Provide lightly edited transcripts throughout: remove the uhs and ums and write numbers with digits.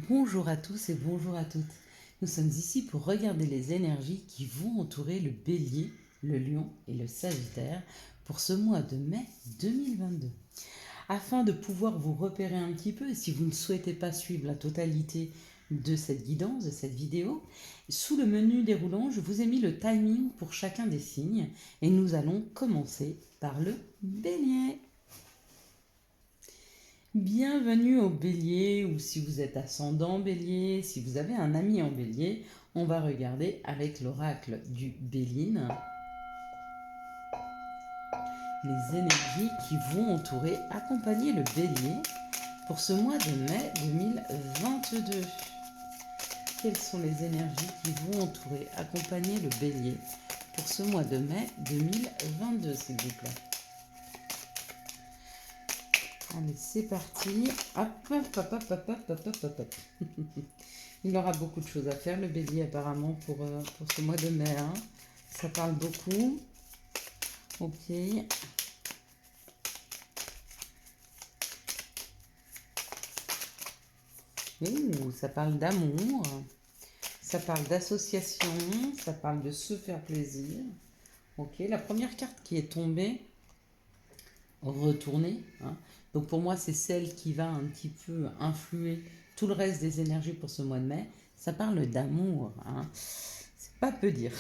Bonjour à tous et bonjour à toutes. Nous sommes ici pour regarder les énergies qui vont entourer le Bélier, le Lion et le Sagittaire pour ce mois de mai 2022. Afin de pouvoir vous repérer un petit peu, et si vous ne souhaitez pas suivre la totalité de cette guidance, de cette vidéo, sous le menu déroulant, je vous ai mis le timing pour chacun des signes et nous allons commencer par le Bélier. Bienvenue au Bélier, ou si vous êtes ascendant Bélier, si vous avez un ami en Bélier, on va regarder avec l'oracle du Béline les énergies qui vont entourer, accompagner le Bélier pour ce mois de mai 2022. Quelles sont les énergies qui vont entourer, accompagner le Bélier pour ce mois de mai 2022, s'il vous plaît? Allez, c'est parti. Hop, hop, hop, hop, hop, hop, hop, hop, hop. Il aura beaucoup de choses à faire, le Bélier, apparemment, pour ce mois de mai. Hein. Ça parle beaucoup. Ok. Ouh, ça parle d'amour. Ça parle d'association. Ça parle de se faire plaisir. Ok. La première carte qui est tombée, retournée. Hein. Donc pour moi, c'est celle qui va un petit peu influer tout le reste des énergies pour ce mois de mai. Ça parle d'amour. Hein. C'est pas peu dire.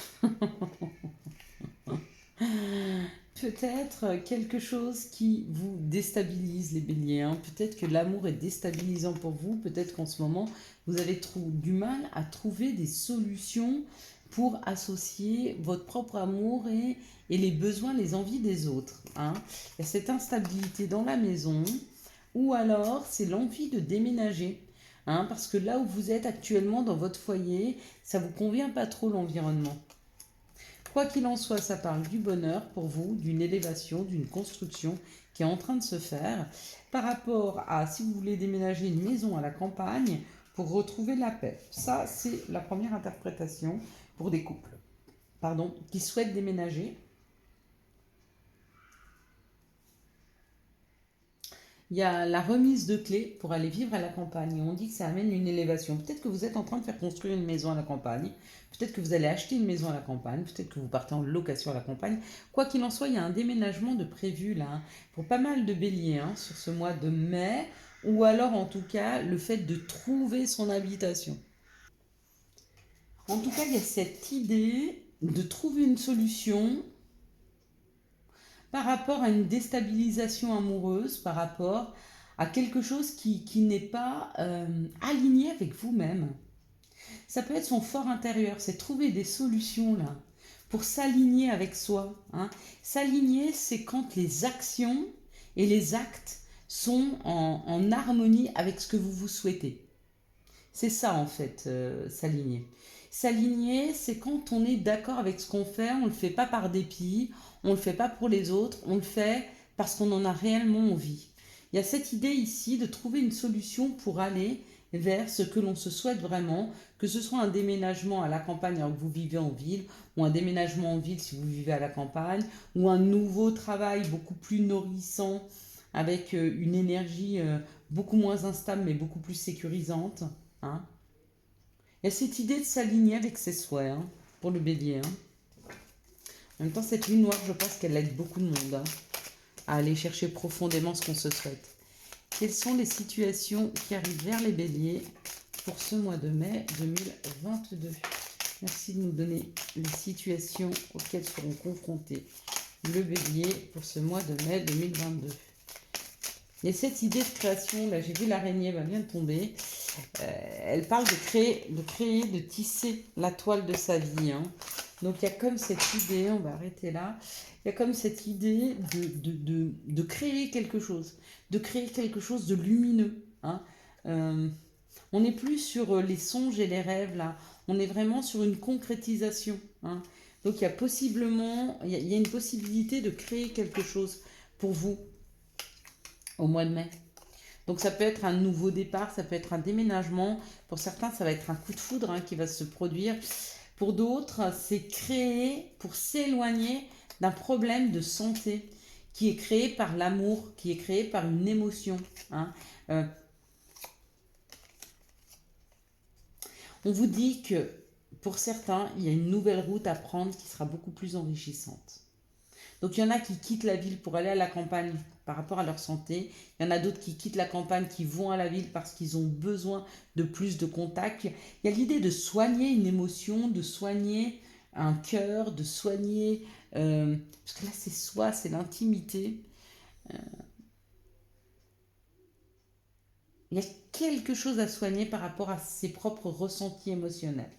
Peut-être quelque chose qui vous déstabilise, les béliers. Hein. Peut-être que l'amour est déstabilisant pour vous. Peut-être qu'en ce moment, vous avez du mal à trouver des solutions pour associer votre propre amour et les besoins, les envies des autres. Hein. Il y a cette instabilité dans la maison, ou alors c'est l'envie de déménager. Hein, parce que là où vous êtes actuellement dans votre foyer, ça ne vous convient pas trop l'environnement. Quoi qu'il en soit, ça parle du bonheur pour vous, d'une élévation, d'une construction qui est en train de se faire par rapport à si vous voulez déménager une maison à la campagne pour retrouver la paix. Ça, c'est la première interprétation pour des couples qui souhaitent déménager. Il y a la remise de clés pour aller vivre à la campagne. On dit que ça amène une élévation. Peut-être que vous êtes en train de faire construire une maison à la campagne. Peut-être que vous allez acheter une maison à la campagne. Peut-être que vous partez en location à la campagne. Quoi qu'il en soit, il y a un déménagement de prévu là, hein, pour pas mal de béliers hein, sur ce mois de mai. Ou alors en tout cas, le fait de trouver son habitation. En tout cas, il y a cette idée de trouver une solution par rapport à une déstabilisation amoureuse, par rapport à quelque chose qui n'est pas aligné avec vous-même. Ça peut être son fort intérieur, c'est trouver des solutions là pour s'aligner avec soi. Hein. S'aligner, c'est quand les actions et les actes sont en harmonie avec ce que vous vous souhaitez. C'est ça en fait, s'aligner. S'aligner, c'est quand on est d'accord avec ce qu'on fait, on ne le fait pas par dépit, on ne le fait pas pour les autres, on le fait parce qu'on en a réellement envie. Il y a cette idée ici de trouver une solution pour aller vers ce que l'on se souhaite vraiment, que ce soit un déménagement à la campagne alors que vous vivez en ville, ou un déménagement en ville si vous vivez à la campagne, ou un nouveau travail beaucoup plus nourrissant avec une énergie beaucoup moins instable mais beaucoup plus sécurisante. Hein. Il y a cette idée de s'aligner avec ses souhaits hein, pour le bélier. Hein. En même temps, cette lune noire, je pense qu'elle aide beaucoup de monde hein, à aller chercher profondément ce qu'on se souhaite. Quelles sont les situations qui arrivent vers les béliers pour ce mois de mai 2022? Merci de nous donner les situations auxquelles seront confrontés le bélier pour ce mois de mai 2022. Il y a cette idée de création, là j'ai vu l'araignée, elle vient de tomber. Elle parle de créer, de tisser la toile de sa vie. Hein. Donc il y a comme cette idée, on va arrêter là, il y a comme cette idée de créer quelque chose, de lumineux. Hein. On n'est plus sur les songes et les rêves là, on est vraiment sur une concrétisation. Hein. Donc il y a possiblement, il y a une possibilité de créer quelque chose pour vous au mois de mai. Donc ça peut être un nouveau départ, ça peut être un déménagement. Pour certains, ça va être un coup de foudre hein, qui va se produire. Pour d'autres, c'est créé pour s'éloigner d'un problème de santé qui est créé par l'amour, qui est créé par une émotion. Hein. On vous dit que pour certains, il y a une nouvelle route à prendre qui sera beaucoup plus enrichissante. Donc il y en a qui quittent la ville pour aller à la campagne par rapport à leur santé. Il y en a d'autres qui quittent la campagne, qui vont à la ville parce qu'ils ont besoin de plus de contact. Il y a l'idée de soigner une émotion, de soigner un cœur, de soigner... parce que là c'est soi, c'est l'intimité. Il y a quelque chose à soigner par rapport à ses propres ressentis émotionnels.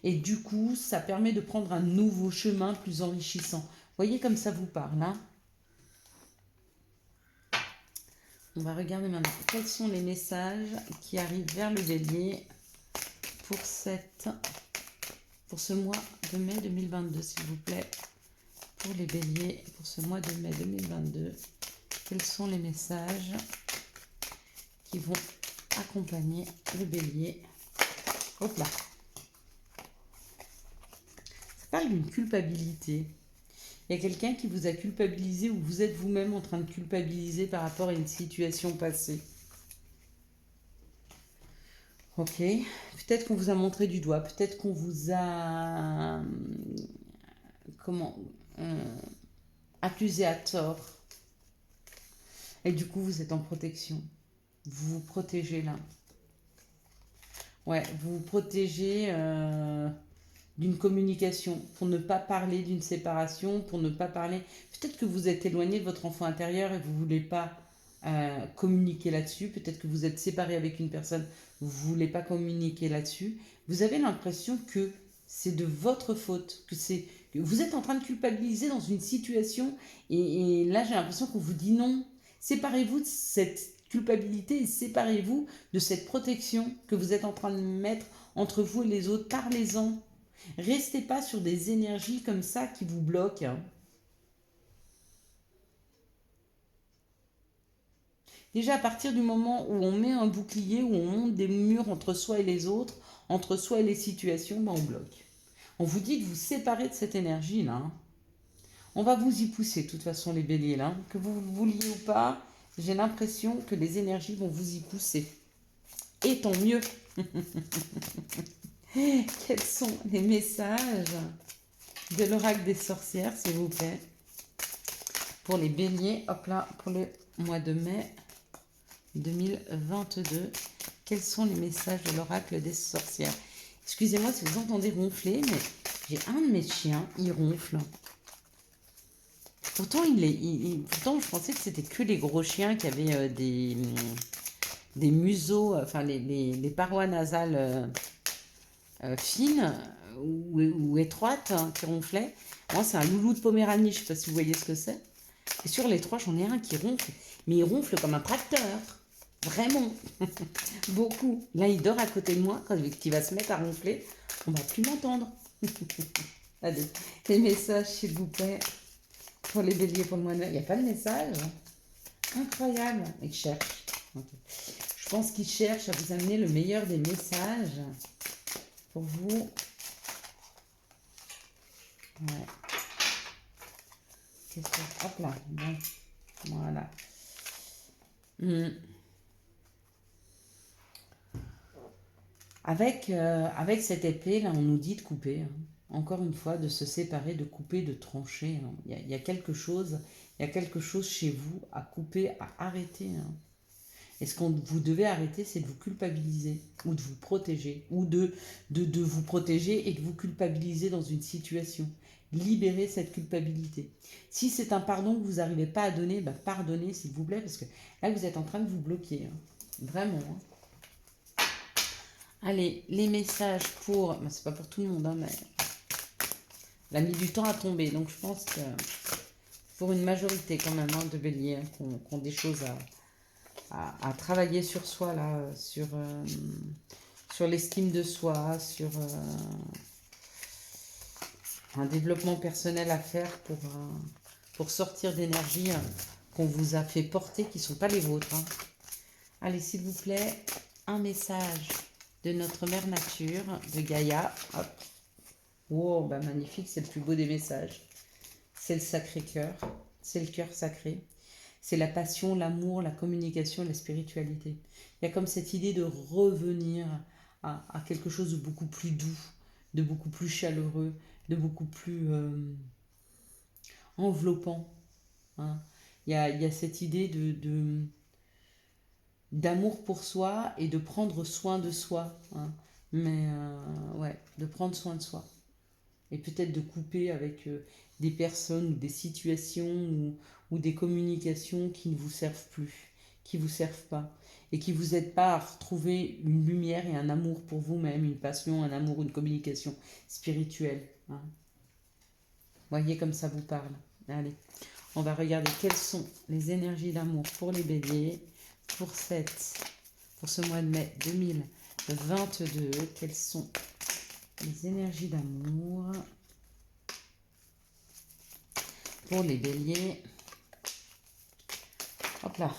Et du coup, ça permet de prendre un nouveau chemin plus enrichissant. Voyez comme ça vous parle, hein. On va regarder maintenant quels sont les messages qui arrivent vers le bélier pour ce mois de mai 2022, s'il vous plaît. Pour les béliers, pour ce mois de mai 2022, quels sont les messages qui vont accompagner le bélier? Hop là. Ça parle d'une culpabilité. Il y a quelqu'un qui vous a culpabilisé ou vous êtes vous-même en train de culpabiliser par rapport à une situation passée. Ok. Peut-être qu'on vous a montré du doigt. Peut-être qu'on vous a... accusé à tort. Et du coup, vous êtes en protection. Vous vous protégez là. Ouais, vous vous protégez d'une communication, pour ne pas parler d'une séparation, pour ne pas parler... Peut-être que vous êtes éloigné de votre enfant intérieur et vous ne voulez pas communiquer là-dessus. Peut-être que vous êtes séparé avec une personne, vous ne voulez pas communiquer là-dessus. Vous avez l'impression que c'est de votre faute, que vous êtes en train de culpabiliser dans une situation et là j'ai l'impression qu'on vous dit non. Séparez-vous de cette culpabilité et séparez-vous de cette protection que vous êtes en train de mettre entre vous et les autres. Parlez-en. Restez pas sur des énergies comme ça qui vous bloquent. Déjà, à partir du moment où on met un bouclier, où on monte des murs entre soi et les autres, entre soi et les situations, ben on bloque. On vous dit de vous séparer de cette énergie-là. On va vous y pousser, de toute façon, les béliers, là. Que vous le vouliez ou pas, j'ai l'impression que les énergies vont vous y pousser. Et tant mieux. Quels sont les messages de l'oracle des sorcières, s'il vous plaît, pour les béliers, hop là, pour le mois de mai 2022. Quels sont les messages de l'oracle des sorcières? Excusez-moi si vous entendez ronfler, mais j'ai un de mes chiens, il ronfle. Pourtant, pourtant je pensais que c'était que les gros chiens qui avaient des museaux, enfin les parois nasales fines ou étroites qui ronflaient. Moi, c'est un loulou de Poméranie, je ne sais pas si vous voyez ce que c'est. Et sur les trois, j'en ai un qui ronfle, mais il ronfle comme un tracteur. Vraiment. Beaucoup. Là, il dort à côté de moi, quand il va se mettre à ronfler, on ne va plus l'entendre. Allez, les messages, s'il vous plaît, pour les béliers, pour le mois de mai. Il n'y a pas de message. Incroyable. Il cherche. Okay. Je pense qu'il cherche à vous amener le meilleur des messages pour vous. Ouais. Qu'est-ce que... Hop là. Bon. Voilà. Avec cette épée, là, on nous dit de couper. Hein. Encore une fois, de se séparer, de couper, de trancher. Hein. Il y a quelque chose chez vous à couper, à arrêter. Hein. Et ce que vous devez arrêter, c'est de vous culpabiliser ou de vous protéger ou de vous protéger et de vous culpabiliser dans une situation. Libérez cette culpabilité. Si c'est un pardon que vous n'arrivez pas à donner, bah pardonnez s'il vous plaît, parce que là, vous êtes en train de vous bloquer. Hein. Vraiment. Hein. Allez, les messages pour... Ben, c'est pas pour tout le monde, hein, mais... Elle a mis du temps à tomber, donc je pense que pour une majorité quand même hein, de béliers hein, qui ont des choses à travailler sur soi, là, sur l'estime de soi, sur un développement personnel à faire pour sortir d'énergie qu'on vous a fait porter, qui ne sont pas les vôtres. Hein. Allez, s'il vous plaît, un message de notre mère nature, de Gaïa. Hop. Wow, bah magnifique, c'est le plus beau des messages. C'est le Sacré-Cœur, c'est le cœur sacré. c'est la passion, l'amour, la communication, la spiritualité. Il y a comme cette idée de revenir à quelque chose de beaucoup plus doux, de beaucoup plus chaleureux, de beaucoup plus enveloppant. Hein. Il y a cette idée d'amour pour soi et de prendre soin de soi. Hein. Mais ouais, de prendre soin de soi. Et peut-être de couper avec des personnes ou des situations ou des communications qui ne vous servent plus, qui ne vous servent pas, et qui ne vous aident pas à retrouver une lumière et un amour pour vous-même, une passion, un amour, une communication spirituelle. Hein. Voyez comme ça vous parle. Allez, on va regarder quelles sont les énergies d'amour pour les béliers pour ce mois de mai 2022. Quelles sont les énergies d'amour pour les béliers? Hop là.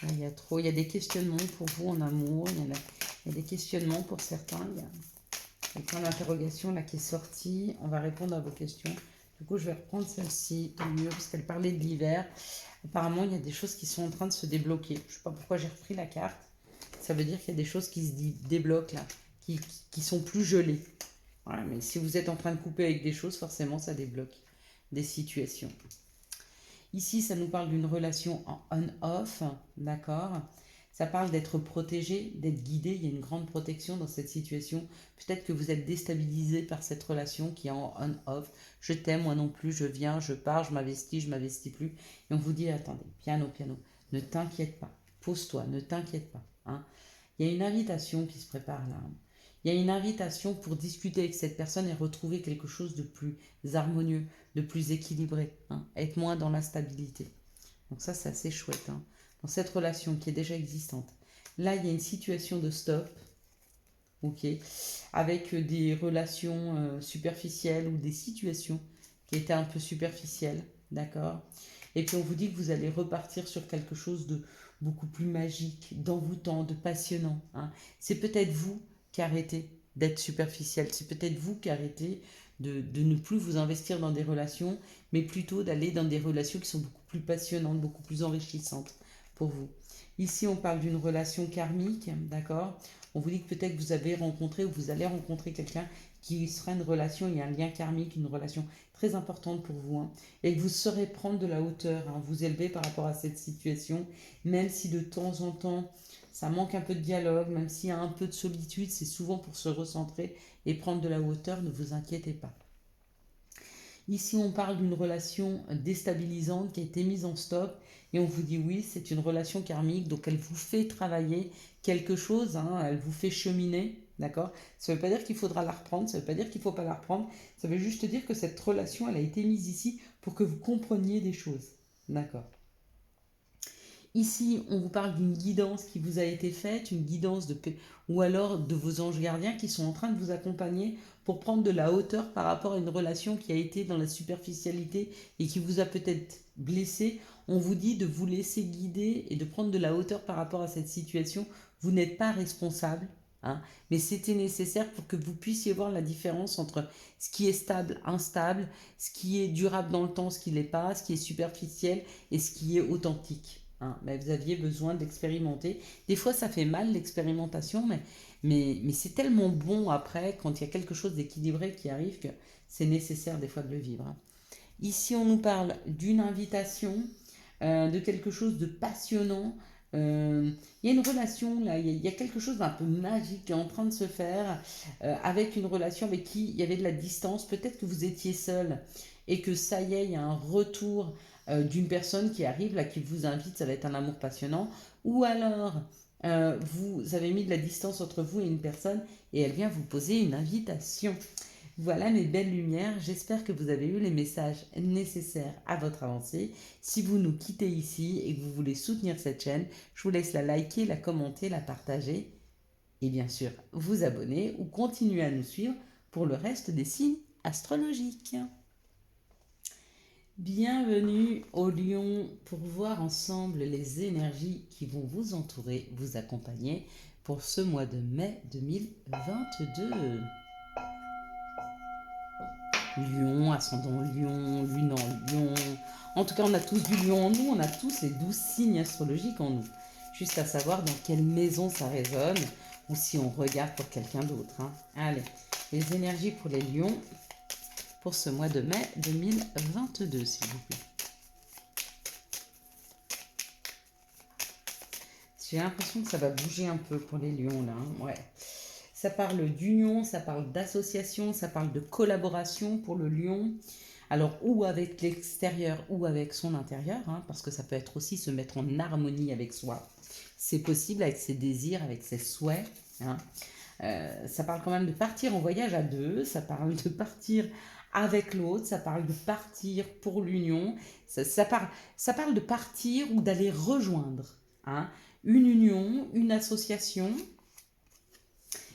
Là, il y a des questionnements pour vous en amour. Il y a des questionnements pour certains. Il y a un point d'interrogation là qui est sorti. On va répondre à vos questions. Du coup, je vais reprendre celle-ci au mieux parce qu'elle parlait de l'hiver. Apparemment, il y a des choses qui sont en train de se débloquer. Je ne sais pas pourquoi j'ai repris la carte. Ça veut dire qu'il y a des choses qui se débloquent là, qui sont plus gelées. Voilà, mais si vous êtes en train de couper avec des choses, forcément, ça débloque des situations. Ici, ça nous parle d'une relation en on-off, d'accord? Ça parle d'être protégé, d'être guidé. Il y a une grande protection dans cette situation. Peut-être que vous êtes déstabilisé par cette relation qui est en on-off. Je t'aime, moi non plus, je viens, je pars, je m'investis plus. Et on vous dit, attendez, piano, ne t'inquiète pas, pose-toi, ne t'inquiète pas. Hein. Il y a une invitation qui se prépare là. Il y a une invitation pour discuter avec cette personne et retrouver quelque chose de plus harmonieux, de plus équilibré, hein, être moins dans l'instabilité. Donc ça, c'est assez chouette. Hein. Dans cette relation qui est déjà existante. Là, il y a une situation de stop, ok, avec des relations superficielles ou des situations qui étaient un peu superficielles, d'accord. Et puis on vous dit que vous allez repartir sur quelque chose de beaucoup plus magique, d'envoûtant, de passionnant. Hein. C'est peut-être vous qui arrêtez d'être superficiel, c'est peut-être vous qui arrêtez de ne plus vous investir dans des relations, mais plutôt d'aller dans des relations qui sont beaucoup plus passionnantes, beaucoup plus enrichissantes pour vous. Ici, on parle d'une relation karmique, d'accord. On vous dit que peut-être vous avez rencontré ou vous allez rencontrer quelqu'un qui sera une relation, il y a un lien karmique, une relation très importante pour vous, hein, et que vous saurez prendre de la hauteur, hein, vous élever par rapport à cette situation, même si de temps en temps, ça manque un peu de dialogue, même s'il y a un peu de solitude, c'est souvent pour se recentrer et prendre de la hauteur, ne vous inquiétez pas. Ici, on parle d'une relation déstabilisante qui a été mise en stop et on vous dit oui, c'est une relation karmique, donc elle vous fait travailler quelque chose, hein, elle vous fait cheminer, d'accord. Ça ne veut pas dire qu'il faudra la reprendre, ça ne veut pas dire qu'il ne faut pas la reprendre, ça veut juste dire que cette relation, elle a été mise ici pour que vous compreniez des choses, d'accord. Ici, on vous parle d'une guidance qui vous a été faite, une guidance ou alors de vos anges gardiens qui sont en train de vous accompagner pour prendre de la hauteur par rapport à une relation qui a été dans la superficialité et qui vous a peut-être blessé. On vous dit de vous laisser guider et de prendre de la hauteur par rapport à cette situation. Vous n'êtes pas responsable, hein, mais c'était nécessaire pour que vous puissiez voir la différence entre ce qui est stable, instable, ce qui est durable dans le temps, ce qui ne l'est pas, ce qui est superficiel et ce qui est authentique. Hein, mais vous aviez besoin d'expérimenter. Des fois, ça fait mal l'expérimentation, mais c'est tellement bon après, quand il y a quelque chose d'équilibré qui arrive, que c'est nécessaire des fois de le vivre. Hein. Ici, on nous parle d'une invitation, de quelque chose de passionnant. Il y a une relation, là, il y a quelque chose d'un peu magique qui est en train de se faire avec une relation avec qui il y avait de la distance. Peut-être que vous étiez seul et que ça y est, il y a un retour d'une personne qui arrive, là, qui vous invite, ça va être un amour passionnant. Ou alors, vous avez mis de la distance entre vous et une personne et elle vient vous poser une invitation. Voilà mes belles lumières, j'espère que vous avez eu les messages nécessaires à votre avancée. Si vous nous quittez ici et que vous voulez soutenir cette chaîne, je vous laisse la liker, la commenter, la partager et bien sûr vous abonner ou continuer à nous suivre pour le reste des signes astrologiques. Bienvenue au Lion pour voir ensemble les énergies qui vont vous entourer, vous accompagner pour ce mois de mai 2022. Lion, ascendant Lion, lune en Lion. En tout cas, on a tous du Lion en nous, on a tous les 12 signes astrologiques en nous. Juste à savoir dans quelle maison ça résonne ou si on regarde pour quelqu'un d'autre. Hein. Allez, les énergies pour les Lions pour ce mois de mai 2022, s'il vous plaît. J'ai l'impression que ça va bouger un peu pour les Lions là. Hein. Ouais. Ça parle d'union, ça parle d'association, ça parle de collaboration pour le Lion. Alors, ou avec l'extérieur ou avec son intérieur, hein, parce que ça peut être aussi se mettre en harmonie avec soi. C'est possible avec ses désirs, avec ses souhaits. Hein. Ça parle quand même de partir en voyage à deux, ça parle de partir avec l'autre, ça parle de partir pour l'union, ça parle de partir ou d'aller rejoindre hein, une union, une association,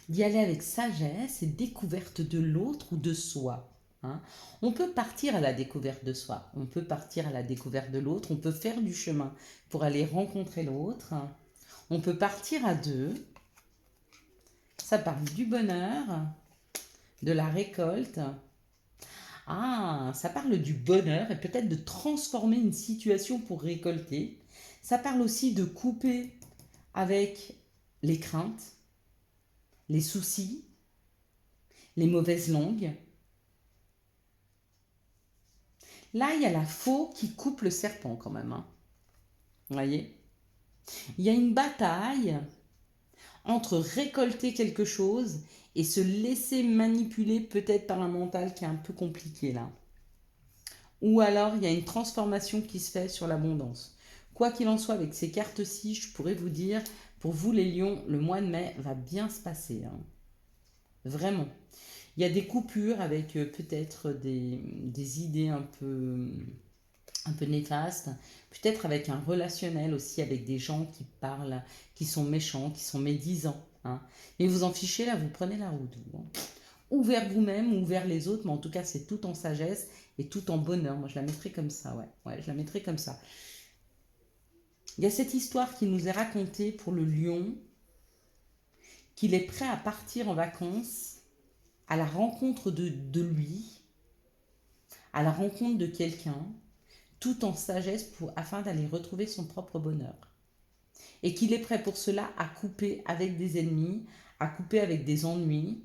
d'y aller avec sagesse et découverte de l'autre ou de soi. Hein. On peut partir à la découverte de soi, on peut partir à la découverte de l'autre, on peut faire du chemin pour aller rencontrer l'autre, on peut partir à deux. Ça parle du bonheur, de la récolte. Ah, ça parle du bonheur et peut-être de transformer une situation pour récolter. Ça parle aussi de couper avec les craintes, les soucis, les mauvaises langues. Là, il y a la faux qui coupe le serpent quand même. Hein. Vous voyez ? Il y a une bataille entre récolter quelque chose et se laisser manipuler peut-être par un mental qui est un peu compliqué là. Ou alors il y a une transformation qui se fait sur l'abondance. Quoi qu'il en soit, avec ces cartes-ci, je pourrais vous dire, pour vous les lions, le mois de mai va bien se passer. Hein. Vraiment. Il y a des coupures avec peut-être des idées un peu néfastes, peut-être avec un relationnel aussi, avec des gens qui parlent, qui sont méchants, qui sont médisants. Hein. Mais vous en fichez là, vous prenez la route. Hein. Ou vers vous-même, ou vers les autres, mais en tout cas, c'est tout en sagesse et tout en bonheur. Moi, je la mettrais comme ça, ouais, je la mettrais comme ça. Il y a cette histoire qui nous est racontée pour le lion, qu'il est prêt à partir en vacances à la rencontre de lui, à la rencontre de quelqu'un, tout en sagesse afin d'aller retrouver son propre bonheur. Et qu'il est prêt pour cela à couper avec des ennemis, à couper avec des ennuis.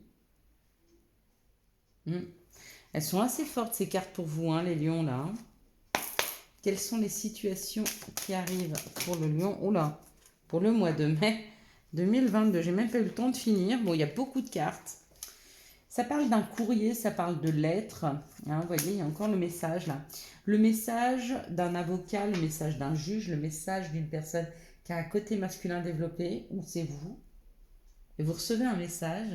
Elles sont assez fortes ces cartes pour vous, hein, les lions là. Quelles sont les situations qui arrivent pour le lion? Oula, pour le mois de mai 2022. J'ai même pas eu le temps de finir. Bon, il y a beaucoup de cartes. Ça parle d'un courrier, ça parle de lettres. Hein, vous voyez, il y a encore le message là. Le message d'un avocat, le message d'un juge, le message d'une personne qui a un côté masculin développé, ou c'est vous. Et vous recevez un message,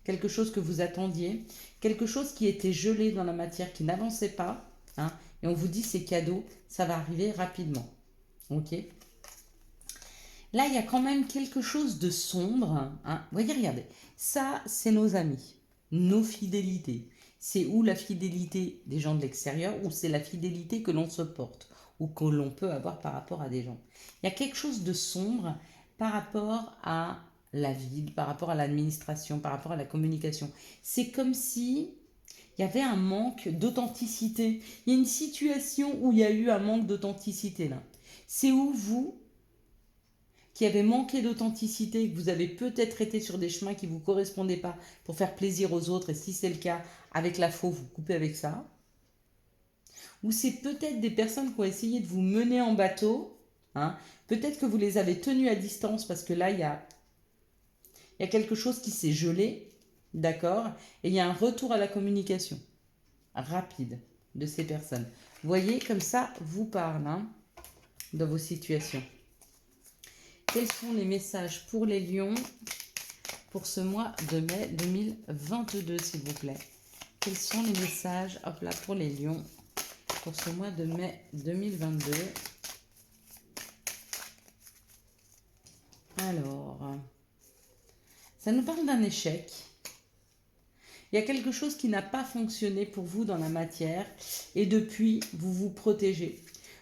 quelque chose que vous attendiez, quelque chose qui était gelé dans la matière, qui n'avançait pas. Hein, et on vous dit c'est cadeau, ça va arriver rapidement. Ok. Là, il y a quand même quelque chose de sombre. Hein. Vous voyez, regardez. Ça, c'est nos amis, nos fidélités. C'est ou la fidélité des gens de l'extérieur, ou c'est la fidélité que l'on se porte, ou que l'on peut avoir par rapport à des gens. Il y a quelque chose de sombre par rapport à la ville, par rapport à l'administration, par rapport à la communication. C'est comme si il y avait un manque d'authenticité. Il y a une situation où il y a eu un manque d'authenticité là. C'est où vous, qui avez manqué d'authenticité, que vous avez peut-être été sur des chemins qui ne vous correspondaient pas pour faire plaisir aux autres, et si c'est le cas, avec la faux, vous coupez avec ça. Ou c'est peut-être des personnes qui ont essayé de vous mener en bateau. Hein. Peut-être que vous les avez tenus à distance parce que là, il y a quelque chose qui s'est gelé. D'accord. Et il y a un retour à la communication rapide de ces personnes. Vous voyez, comme ça, vous parle hein, dans vos situations. Quels sont les messages pour les lions pour ce mois de mai 2022, s'il vous plaît? Quels sont les messages hop là, pour les lions pour ce mois de mai 2022? Alors, ça nous parle d'un échec. Il y a quelque chose qui n'a pas fonctionné pour vous dans la matière et depuis, vous vous protégez.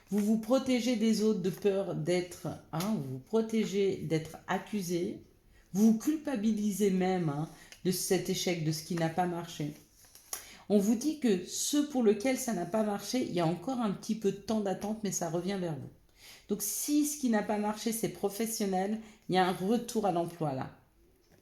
Vous vous protégez des autres de peur d'être, vous vous protégez d'être accusé. Vous vous culpabilisez même de cet échec, de ce qui n'a pas marché. On vous dit que ceux pour lesquels ça n'a pas marché, il y a encore un petit peu de temps d'attente, mais ça revient vers vous. Donc si ce qui n'a pas marché, c'est professionnel, il y a un retour à l'emploi là.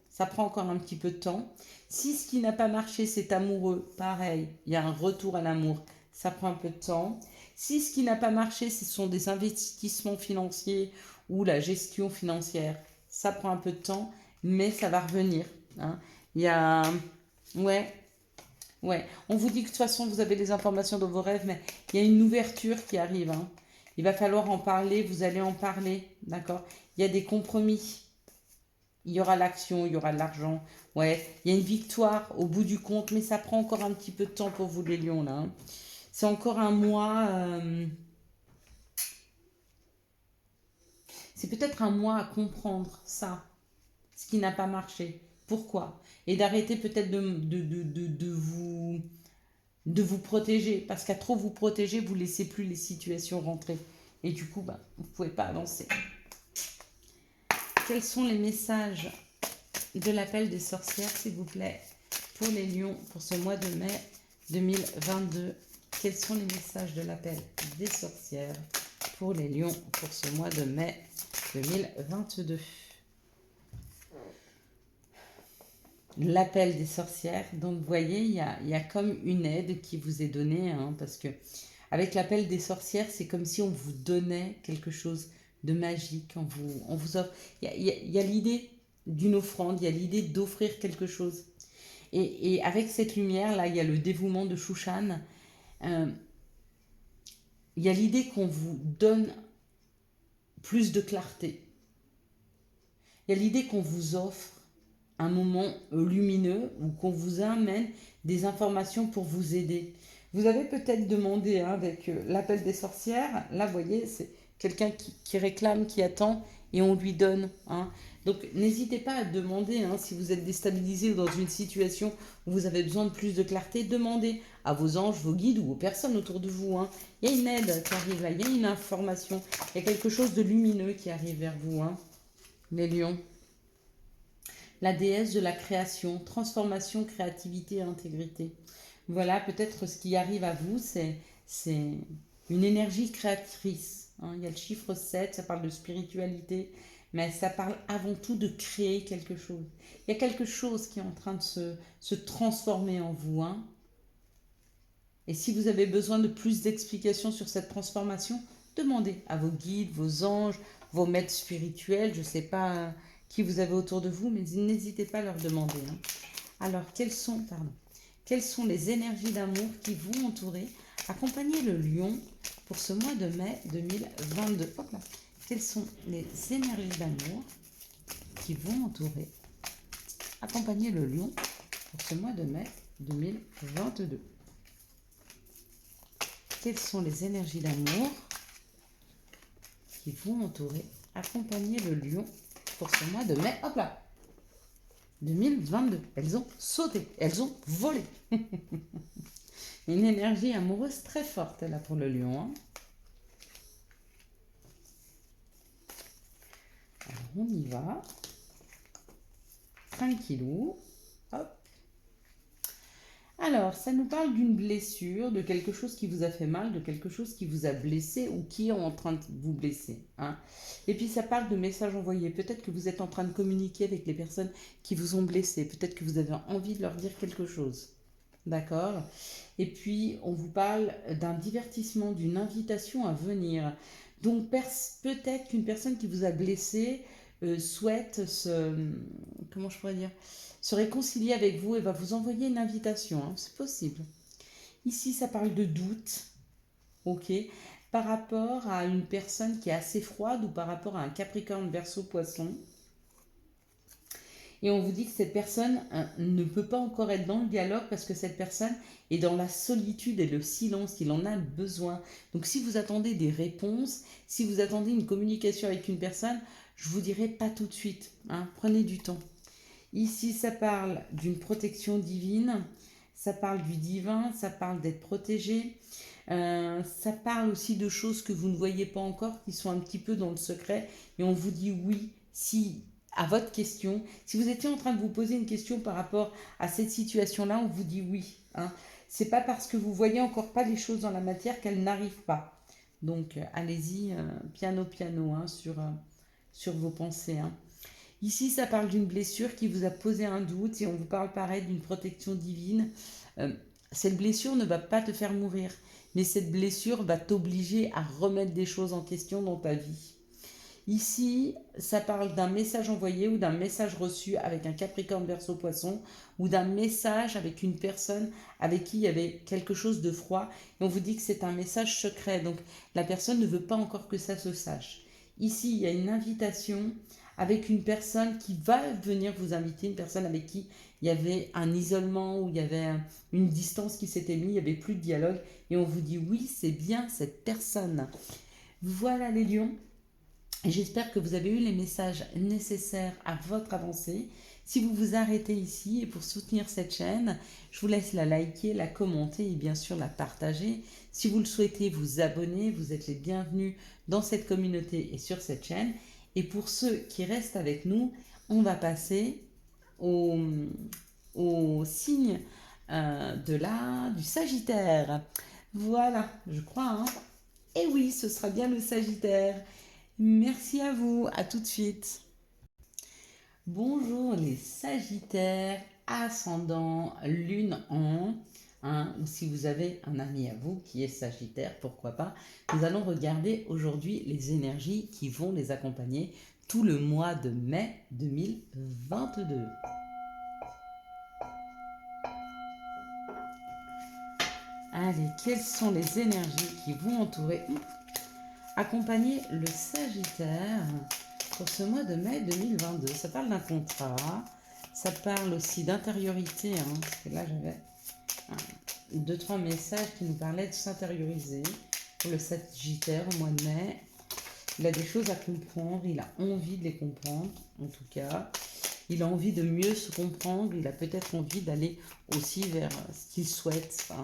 Ça prend encore un petit peu de temps. Si ce qui n'a pas marché, c'est amoureux, pareil, il y a un retour à l'amour. Ça prend un peu de temps. Si ce qui n'a pas marché, ce sont des investissements financiers ou la gestion financière, ça prend un peu de temps, mais ça va revenir. Hein. Il y a... Ouais, ouais. On vous dit que de toute façon, vous avez les informations dans vos rêves, mais il y a une ouverture qui arrive. Hein. Il va falloir en parler, vous allez en parler, d'accord? Il y a des compromis. Il y aura l'action, il y aura de l'argent. Ouais, il y a une victoire au bout du compte, mais ça prend encore un petit peu de temps pour vous les lions là. Hein. C'est encore un mois. C'est peut-être un mois à comprendre ça, ce qui n'a pas marché. Pourquoi? Et d'arrêter peut-être de vous protéger. Parce qu'à trop vous protéger, vous ne laissez plus les situations rentrer. Et du coup, bah, vous ne pouvez pas avancer. Quels sont les messages de l'appel des sorcières, s'il vous plaît, pour les lions, pour ce mois de mai 2022? Quels sont les messages de l'appel des sorcières pour les lions, pour ce mois de mai 2022? L'appel des sorcières. Donc, vous voyez, il y a comme une aide qui vous est donnée, hein, parce que avec l'appel des sorcières, c'est comme si on vous donnait quelque chose de magique. On vous offre. Il y a l'idée d'une offrande, il y a l'idée d'offrir quelque chose. Et avec cette lumière, là, il y a le dévouement de Shushan. Euh, il y a l'idée qu'on vous donne plus de clarté. Il y a l'idée qu'on vous offre un moment lumineux ou qu'on vous amène des informations pour vous aider. Vous avez peut-être demandé hein, avec l'appel des sorcières, là vous voyez, c'est quelqu'un qui réclame, qui attend et on lui donne. Hein. Donc n'hésitez pas à demander hein, si vous êtes déstabilisé ou dans une situation où vous avez besoin de plus de clarté, demandez à vos anges, vos guides ou aux personnes autour de vous. Hein. Il y a une aide qui arrive là, il y a une information, il y a quelque chose de lumineux qui arrive vers vous, hein, les lions. La déesse de la création, transformation, créativité et intégrité. Voilà, peut-être ce qui arrive à vous, c'est une énergie créatrice. Hein. Il y a le chiffre 7, ça parle de spiritualité, mais ça parle avant tout de créer quelque chose. Il y a quelque chose qui est en train de se transformer en vous. Hein. Et si vous avez besoin de plus d'explications sur cette transformation, demandez à vos guides, vos anges, vos maîtres spirituels, je ne sais pas qui vous avez autour de vous, mais n'hésitez pas à leur demander. Hein. Alors, quelles sont les énergies d'amour qui vont entourer? Accompagnez le lion pour ce mois de mai 2022. Hop là. Quelles sont les énergies d'amour qui vont entourer? Accompagnez le lion pour ce mois de mai 2022. Quelles sont les énergies d'amour qui vont entourer? Accompagner le lion pour ce mois de mai. Hop là 2022. Elles ont sauté. Elles ont volé. Une énergie amoureuse très forte là pour le lion. Hein. Alors, on y va. Tranquillou. Hop. Alors, ça nous parle d'une blessure, de quelque chose qui vous a fait mal, de quelque chose qui vous a blessé ou qui est en train de vous blesser. Hein. Et puis, ça parle de messages envoyés. Peut-être que vous êtes en train de communiquer avec les personnes qui vous ont blessé. Peut-être que vous avez envie de leur dire quelque chose. D'accord? Et puis, on vous parle d'un divertissement, d'une invitation à venir. Donc, peut-être qu'une personne qui vous a blessé souhaite comment je pourrais dire, se réconcilier avec vous et va vous envoyer une invitation. Hein, c'est possible. Ici, ça parle de doute, ok, par rapport à une personne qui est assez froide ou par rapport à un Capricorne, Verseau, Poisson. Et on vous dit que cette personne ne peut pas encore être dans le dialogue parce que cette personne est dans la solitude et le silence, qu'il en a besoin. Donc si vous attendez des réponses, si vous attendez une communication avec une personne, je vous dirais pas tout de suite. Hein, prenez du temps. Ici, ça parle d'une protection divine, ça parle du divin, ça parle d'être protégé. Ça parle aussi de choses que vous ne voyez pas encore, qui sont un petit peu dans le secret. Et on vous dit oui, si à votre question. Si vous étiez en train de vous poser une question par rapport à cette situation-là, on vous dit oui. Hein. c'est pas parce que vous voyez encore pas les choses dans la matière qu'elles n'arrivent pas. Donc, allez-y, piano, piano, hein, sur vos pensées, hein. Ici, ça parle d'une blessure qui vous a posé un doute et on vous parle pareil d'une protection divine. Euh, cette blessure ne va pas te faire mourir, mais cette blessure va t'obliger à remettre des choses en question dans ta vie. Ici, ça parle d'un message envoyé ou d'un message reçu avec un Capricorne Verseau Poisson ou d'un message avec une personne avec qui il y avait quelque chose de froid et on vous dit que c'est un message secret. Donc la personne ne veut pas encore que ça se sache. Ici, il y a une invitation avec une personne qui va venir vous inviter, une personne avec qui il y avait un isolement ou il y avait une distance qui s'était mise, il n'y avait plus de dialogue et on vous dit oui, c'est bien cette personne. Voilà les lions. J'espère que vous avez eu les messages nécessaires à votre avancée. Si vous vous arrêtez ici et pour soutenir cette chaîne, je vous laisse la liker, la commenter et bien sûr la partager. Si vous le souhaitez, vous abonner, vous êtes les bienvenus dans cette communauté et sur cette chaîne. Et pour ceux qui restent avec nous, on va passer au signe du Sagittaire. Voilà, je crois, hein. Et oui, ce sera bien le Sagittaire. Merci à vous, à tout de suite. Bonjour les Sagittaires, ascendant Lune en, hein, ou si vous avez un ami à vous qui est Sagittaire, pourquoi pas. Nous allons regarder aujourd'hui les énergies qui vont les accompagner tout le mois de mai 2022. Allez, quelles sont les énergies qui vont accompagner le Sagittaire pour ce mois de mai 2022? Ça parle d'un contrat, ça parle aussi d'intériorité, hein, parce que là j'avais 2-3 messages qui nous parlaient de s'intérioriser pour le Sagittaire au mois de mai. Il a des choses à comprendre, il a envie de les comprendre en tout cas. Il a envie de mieux se comprendre, il a peut-être envie d'aller aussi vers ce qu'il souhaite. Hein.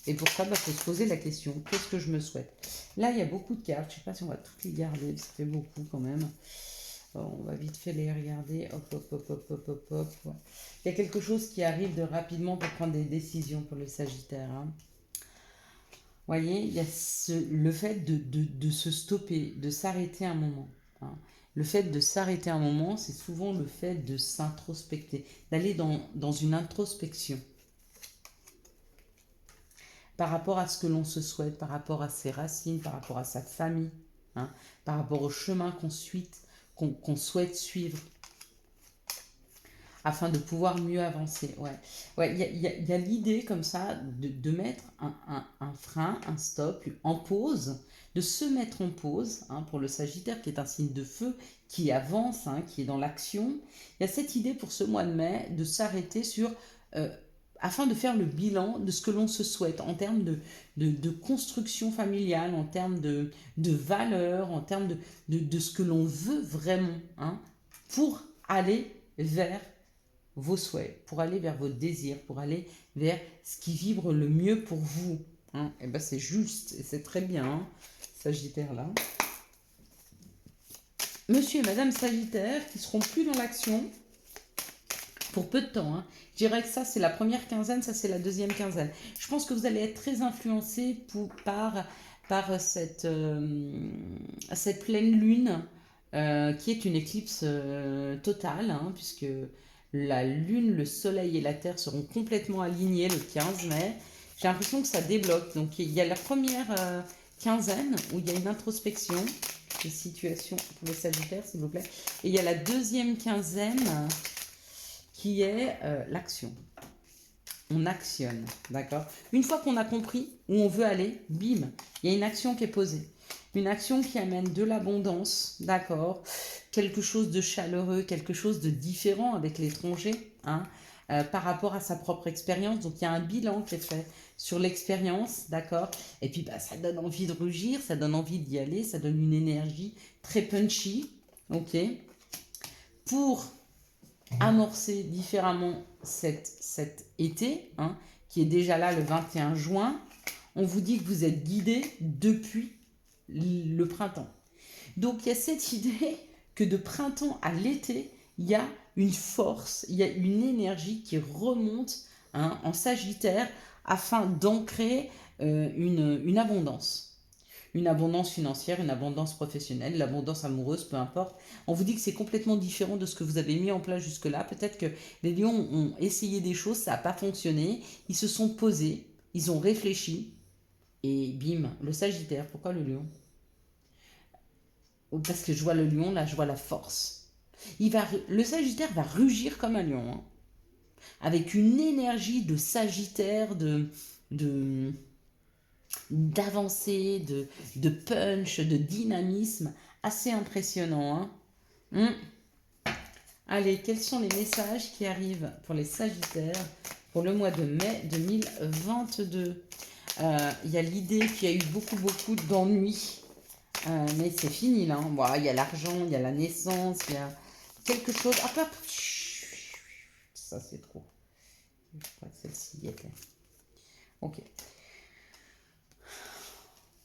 Et pour ça, il faut se poser la question, qu'est-ce que je me souhaite? Là, il y a beaucoup de cartes, je ne sais pas si on va toutes les garder, ça fait beaucoup quand même. On va vite fait les regarder, hop, hop, hop, hop, hop, hop, hop. Ouais. Il y a quelque chose qui arrive de rapidement pour prendre des décisions pour le Sagittaire. Hein. Vous voyez, il y a le fait de se stopper, de s'arrêter un moment. Hein. Le fait de s'arrêter un moment, c'est souvent le fait de s'introspecter, d'aller dans une introspection par rapport à ce que l'on se souhaite, par rapport à ses racines, par rapport à sa famille, hein, par rapport au chemin qu'on souhaite suivre, afin de pouvoir mieux avancer. Ouais, y a l'idée comme ça de mettre un frein, un stop, en pause, de se mettre en pause, hein, pour le Sagittaire qui est un signe de feu, qui avance, hein, qui est dans l'action. Il y a cette idée pour ce mois de mai de s'arrêter afin de faire le bilan de ce que l'on se souhaite en termes de construction familiale, en termes de valeurs, en termes de ce que l'on veut vraiment, hein, pour aller vers vos souhaits, pour aller vers vos désirs, pour aller vers ce qui vibre le mieux pour vous. Hein. Et ben c'est juste, et c'est très bien, hein, Sagittaire là. Monsieur et Madame Sagittaire qui seront plus dans l'action pour peu de temps. Hein. Je dirais que ça, c'est la première quinzaine, ça, c'est la deuxième quinzaine. Je pense que vous allez être très influencé par cette pleine lune qui est une éclipse totale, hein, puisque la lune, le soleil et la terre seront complètement alignés le 15 mai. J'ai l'impression que ça débloque. Donc, il y a la première quinzaine où il y a une introspection de situation pour les Sagittaires, s'il vous plaît. Et il y a la deuxième quinzaine qui est l'action. On actionne, d'accord? Une fois qu'on a compris où on veut aller, bim, il y a une action qui est posée. Une action qui amène de l'abondance, d'accord? Quelque chose de chaleureux, quelque chose de différent avec l'étranger, hein, par rapport à sa propre expérience. Donc, il y a un bilan qui est fait sur l'expérience, d'accord? Et puis, ça donne envie de rugir, ça donne envie d'y aller, ça donne une énergie très punchy, ok? Pour amorcer différemment cet été, hein, qui est déjà là le 21 juin, on vous dit que vous êtes guidé depuis le printemps. Donc il y a cette idée que de printemps à l'été, il y a une force, il y a une énergie qui remonte, hein, en Sagittaire afin d'ancrer une abondance. Une abondance financière, une abondance professionnelle, l'abondance amoureuse, peu importe. On vous dit que c'est complètement différent de ce que vous avez mis en place jusque-là. Peut-être que les lions ont essayé des choses, ça n'a pas fonctionné. Ils se sont posés, ils ont réfléchi. Et bim, le Sagittaire. Pourquoi le lion? Parce que je vois le lion, là, je vois la force. Le Sagittaire va rugir comme un lion, hein, avec une énergie de Sagittaire, de, d'avancée, de punch, de dynamisme assez impressionnant. Hein. Allez, quels sont les messages qui arrivent pour les Sagittaires pour le mois de mai 2022? Il y a l'idée qu'il y a eu beaucoup d'ennuis, mais c'est fini là. Hein. Bon, il y a l'argent, il y a la naissance, il y a quelque chose. Hop, hop. Ça, c'est trop. Je crois que celle-ci y était. Ok.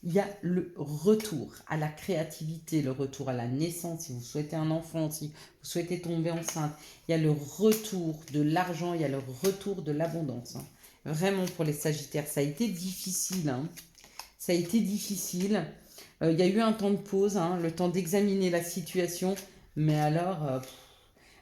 Il y a le retour à la créativité, le retour à la naissance, si vous souhaitez un enfant, si vous souhaitez tomber enceinte. Il y a le retour de l'argent, il y a le retour de l'abondance. Hein. Vraiment pour les Sagittaires, ça a été difficile. Hein. Ça a été difficile. Il y a eu un temps de pause, hein, le temps d'examiner la situation. Mais alors,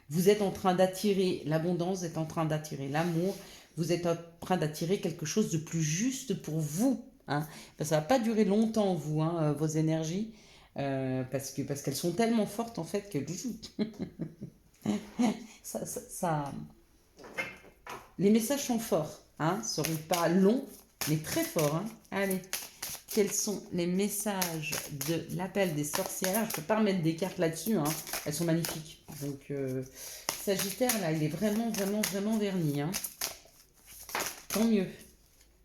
vous êtes en train d'attirer l'abondance, vous êtes en train d'attirer l'amour, vous êtes en train d'attirer quelque chose de plus juste pour vous. Hein. Ça ne va pas durer longtemps, vous, hein, vos énergies, parce qu'elles sont tellement fortes, en fait, que les messages sont forts. Hein, ne seront pas longs, mais très forts. Hein. Allez, quels sont les messages de l'appel des sorcières? Je ne peux pas remettre des cartes là-dessus, hein. Elles sont magnifiques. Donc, Sagittaire, là, il est vraiment verni. Hein. Tant mieux.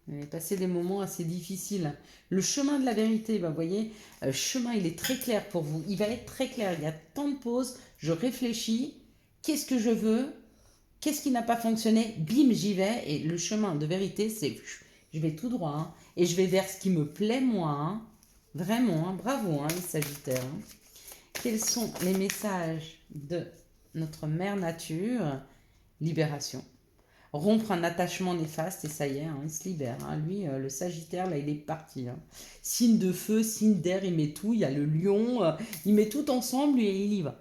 Vous avez passé des moments assez difficiles. Le chemin de la vérité, bah, vous voyez, le chemin, il est très clair pour vous. Il va être très clair. Il y a tant de pauses. Je réfléchis. Qu'est-ce que je veux? Qu'est-ce qui n'a pas fonctionné? Bim, j'y vais. Et le chemin de vérité, c'est... Je vais tout droit. Hein, et je vais vers ce qui me plaît, moi. Hein. Vraiment, hein, bravo, hein, les Sagittaires. Hein. Quels sont les messages de notre mère nature? Libération. Rompre un attachement néfaste et ça y est, hein, il se libère. Hein. Lui, le Sagittaire, là, il est parti. Hein. Signe de feu, signe d'air, il met tout. Il y a le lion, il met tout ensemble et il y va.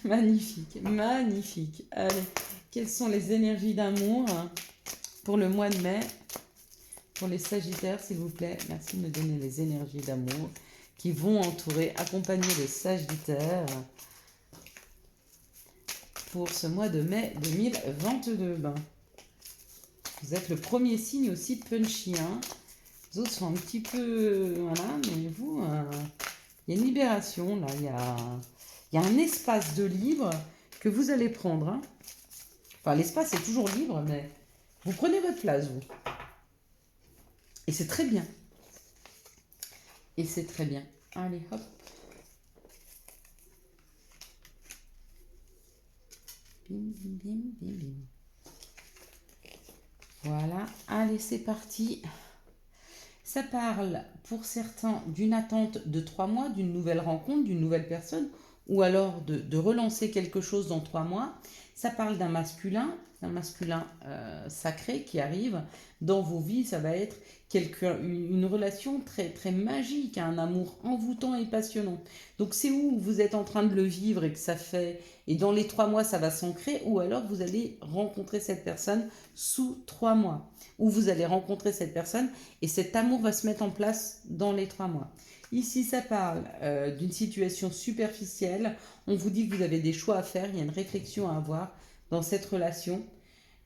Magnifique, magnifique. Allez, quelles sont les énergies d'amour pour le mois de mai? Pour les Sagittaires, s'il vous plaît, merci de me donner les énergies d'amour qui vont entourer, accompagner le Sagittaire pour ce mois de mai 2022. Ben, vous êtes le premier signe aussi punchy. Hein. Les autres sont un petit peu... Voilà, mais vous, il y a une libération, là. Il y a un espace de libre que vous allez prendre. Hein. Enfin, l'espace est toujours libre, mais vous prenez votre place, vous. Et c'est très bien. Et c'est très bien. Allez, hop. Bim, bim, bim, bim, bim. Voilà. Allez, c'est parti. Ça parle pour certains d'une attente de 3 mois, d'une nouvelle rencontre, d'une nouvelle personne, ou alors de relancer quelque chose dans 3 mois. Ça parle d'un masculin sacré qui arrive dans vos vies. Ça va être une relation très, très magique, un amour envoûtant et passionnant. Donc c'est où vous êtes en train de le vivre et que ça fait... Et dans les 3 mois, ça va s'ancrer, ou alors vous allez rencontrer cette personne sous 3 mois, où vous allez rencontrer cette personne et cet amour va se mettre en place dans les 3 mois. Ici, ça parle d'une situation superficielle. On vous dit que vous avez des choix à faire, il y a une réflexion à avoir dans cette relation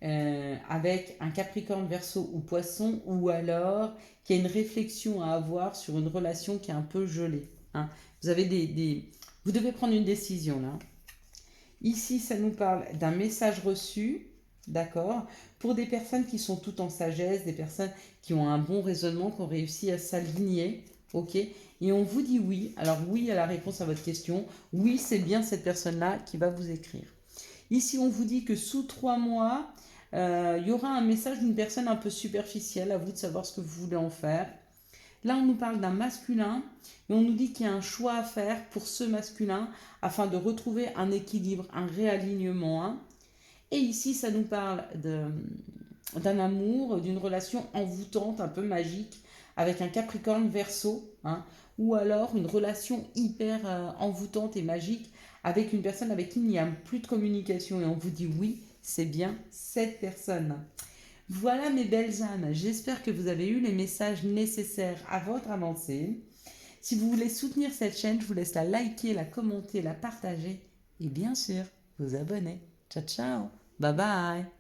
avec un Capricorne, Verseau ou Poisson, ou alors qu'il y a une réflexion à avoir sur une relation qui est un peu gelée. Hein. Vous avez vous devez prendre une décision là. Ici, ça nous parle d'un message reçu, d'accord, pour des personnes qui sont toutes en sagesse, des personnes qui ont un bon raisonnement, qui ont réussi à s'aligner, ok. Et on vous dit oui. Alors oui à la réponse à votre question. Oui, c'est bien cette personne-là qui va vous écrire. Ici, on vous dit que sous 3 mois, il y aura un message d'une personne un peu superficielle. À vous de savoir ce que vous voulez en faire. Là, on nous parle d'un masculin et on nous dit qu'il y a un choix à faire pour ce masculin afin de retrouver un équilibre, un réalignement. Hein. Et ici, ça nous parle d'un amour, d'une relation envoûtante, un peu magique, avec un Capricorne Verseau, hein, ou alors une relation hyper envoûtante et magique avec une personne avec qui il n'y a plus de communication et on vous dit oui, c'est bien cette personne. Voilà mes belles âmes, j'espère que vous avez eu les messages nécessaires à votre avancée. Si vous voulez soutenir cette chaîne, je vous laisse la liker, la commenter, la partager et bien sûr vous abonner. Ciao ciao, bye bye.